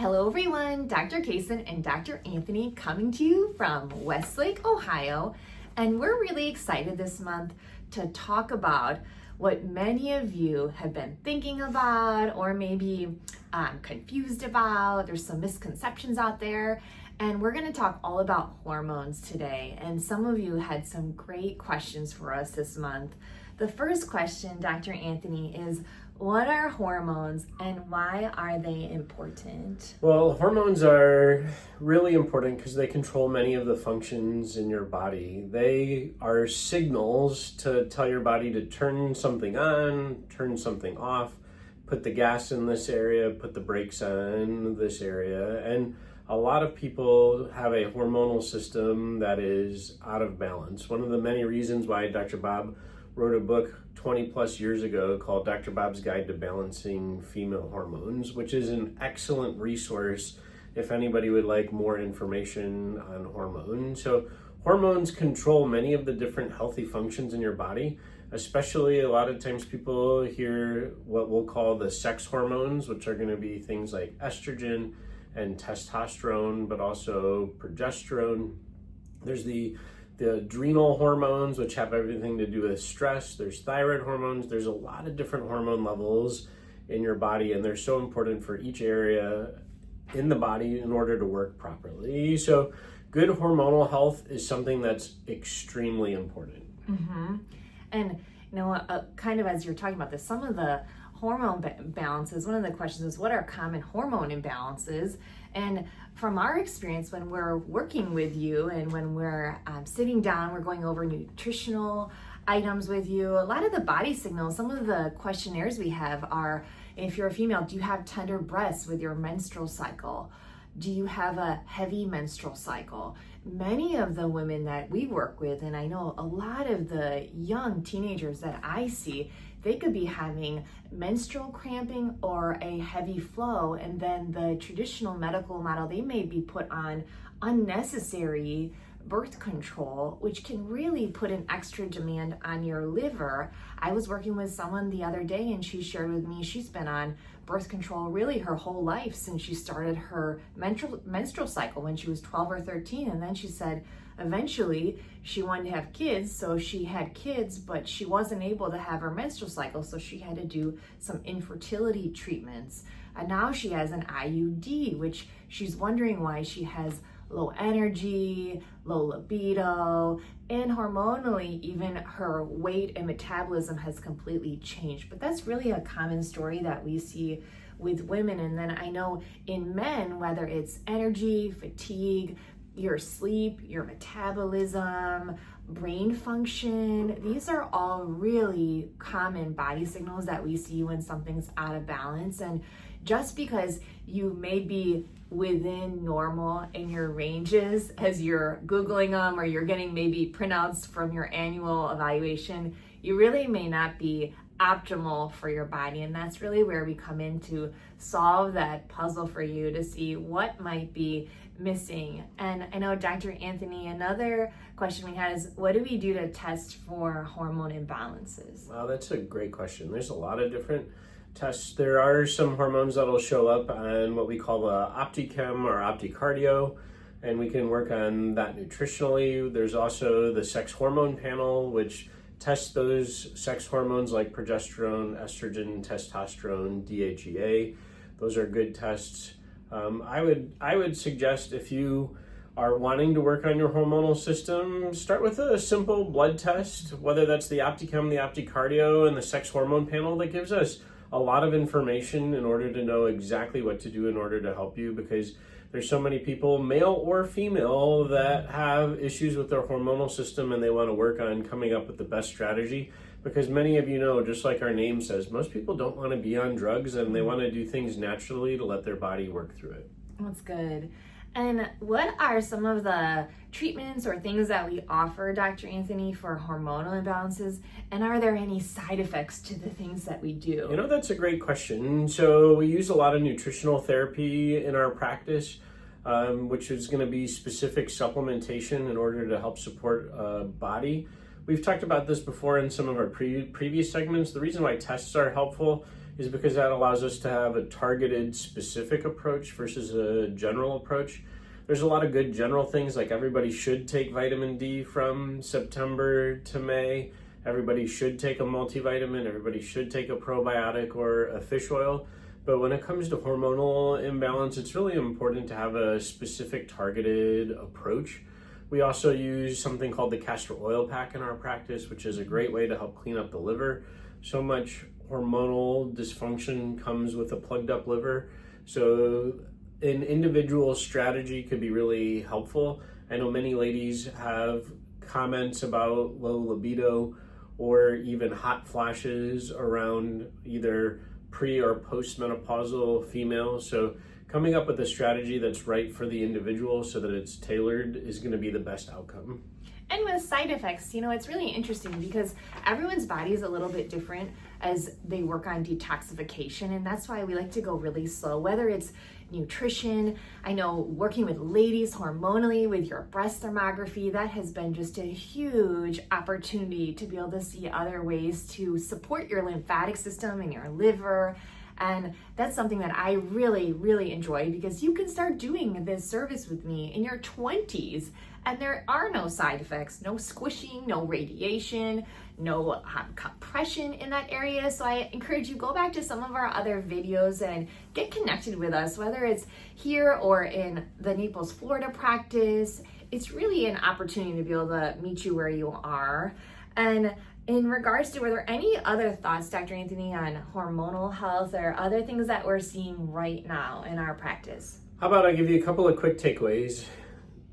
Hello everyone, Dr. Kaysen and Dr. Anthony coming to you from Westlake, Ohio. And we're really excited this month to talk about what many of you have been thinking about or maybe confused about. There's some misconceptions out there. And we're going to talk all about hormones today. And some of you had some great questions for us this month. The first question, Dr. Anthony, is what are hormones and why are they important? Well, hormones are really important because they control many of the functions in your body. They are signals to tell your body to turn something on, turn something off, put the gas in this area, put the brakes on this area. And a lot of people have a hormonal system that is out of balance. One of the many reasons why Dr. Bob wrote a book 20 plus years ago called Dr. Bob's Guide to Balancing Female Hormones, which is an excellent resource if anybody would like more information on hormones. So hormones control many of the different healthy functions in your body, especially a lot of times people hear what we'll call the sex hormones, which are going to be things like estrogen and testosterone, but also progesterone. There's the adrenal hormones, which have everything to do with stress. There's thyroid hormones. There's a lot of different hormone levels in your body, and they're so important for each area in the body in order to work properly. So good hormonal health is something that's extremely important. Mm-hmm. And kind of as you're talking about this, some of the hormone balances, one of the questions is what are common hormone imbalances? And from our experience, when we're working with you and when we're sitting down, we're going over nutritional items with you, a lot of the body signals, some of the questionnaires we have are, if you're a female, do you have tender breasts with your menstrual cycle? Do you have a heavy menstrual cycle? Many of the women that we work with, and I know a lot of the young teenagers that I see, they could be having menstrual cramping or a heavy flow, and then the traditional medical model, they may be put on unnecessary birth control, which can really put an extra demand on your liver. I was working with someone the other day and she shared with me she's been on birth control really her whole life since she started her menstrual cycle when she was 12 or 13. And then she said eventually she wanted to have kids, so she had kids, but she wasn't able to have her menstrual cycle, so she had to do some infertility treatments. And now she has an IUD, which she's wondering why she has low energy, low libido, and hormonally, even her weight and metabolism has completely changed. But that's really a common story that we see with women. And then I know in men, whether it's energy, fatigue, your sleep, your metabolism, brain function, these are all really common body signals that we see when something's out of balance. And just because you may be within normal in your ranges as you're Googling them or you're getting maybe printouts from your annual evaluation, you really may not be optimal for your body. And that's really where we come in to solve that puzzle for you to see what might be missing. And I know, Dr. Anthony, another question we had is what do we do to test for hormone imbalances? Wow, that's a great question. There's a lot of different tests. There are some hormones that'll show up on what we call the OptiChem or OptiCardio, and we can work on that nutritionally. There's also the sex hormone panel, which tests those sex hormones like progesterone, estrogen, testosterone, DHEA. Those are good tests. I would suggest if you are wanting to work on your hormonal system, start with a simple blood test, whether that's the OptiChem, the OptiCardio, and the sex hormone panel. That gives us a lot of information in order to know exactly what to do in order to help you, because there's so many people, male or female, that have issues with their hormonal system and they want to work on coming up with the best strategy. Because many of you know, just like our name says, most people don't want to be on drugs and they want to do things naturally to let their body work through it. That's good. And what are some of the treatments or things that we offer, Dr. Anthony, for hormonal imbalances? And are there any side effects to the things that we do? You know, that's a great question. So we use a lot of nutritional therapy in our practice, which is going to be specific supplementation in order to help support body. We've talked about this before in some of our previous segments. The reason why tests are helpful is because that allows us to have a targeted, specific approach versus a general approach. There's a lot of good general things, like everybody should take vitamin D from September to May. Everybody should take a multivitamin. Everybody should take a probiotic or a fish oil. But when it comes to hormonal imbalance, it's really important to have a specific targeted approach. We also use something called the castor oil pack in our practice, which is a great way to help clean up the liver. So much hormonal dysfunction comes with a plugged up liver. So an individual strategy could be really helpful. I know many ladies have comments about low libido or even hot flashes around either pre or postmenopausal females. So coming up with a strategy that's right for the individual so that it's tailored is going to be the best outcome. And with side effects, it's really interesting because everyone's body is a little bit different as they work on detoxification. And that's why we like to go really slow, whether it's nutrition. I know working with ladies hormonally with your breast thermography, that has been just a huge opportunity to be able to see other ways to support your lymphatic system and your liver. And that's something that I really, really enjoy because you can start doing this service with me in your 20s and there are no side effects, no squishing, no radiation, no compression in that area. So I encourage you, go back to some of our other videos and get connected with us, whether it's here or in the Naples, Florida practice. It's really an opportunity to be able to meet you where you are. And in regards to, were there any other thoughts, Dr. Anthony, on hormonal health or other things that we're seeing right now in our practice? How about I give you a couple of quick takeaways?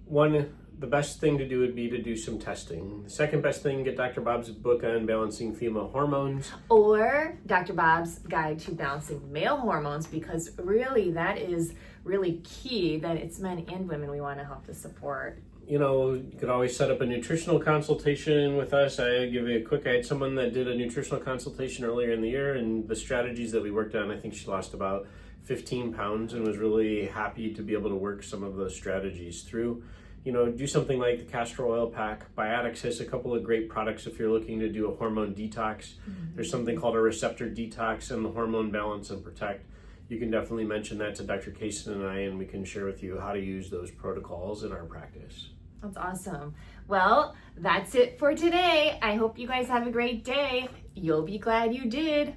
One, the best thing to do would be to do some testing. The second best thing, get Dr. Bob's book on balancing female hormones. Or Dr. Bob's Guide to Balancing Male Hormones, because really that is really key, that it's men and women we want to help to support. You could always set up a nutritional consultation with us. I had someone that did a nutritional consultation earlier in the year, and the strategies that we worked on, I think she lost about 15 pounds and was really happy to be able to work some of those strategies through. Do something like the castor oil pack. Biotics has a couple of great products if you're looking to do a hormone detox. Mm-hmm. There's something called a receptor detox and the hormone balance and protect. You can definitely mention that to Dr. Kaysen and I, and we can share with you how to use those protocols in our practice. That's awesome. Well, that's it for today. I hope you guys have a great day. You'll be glad you did.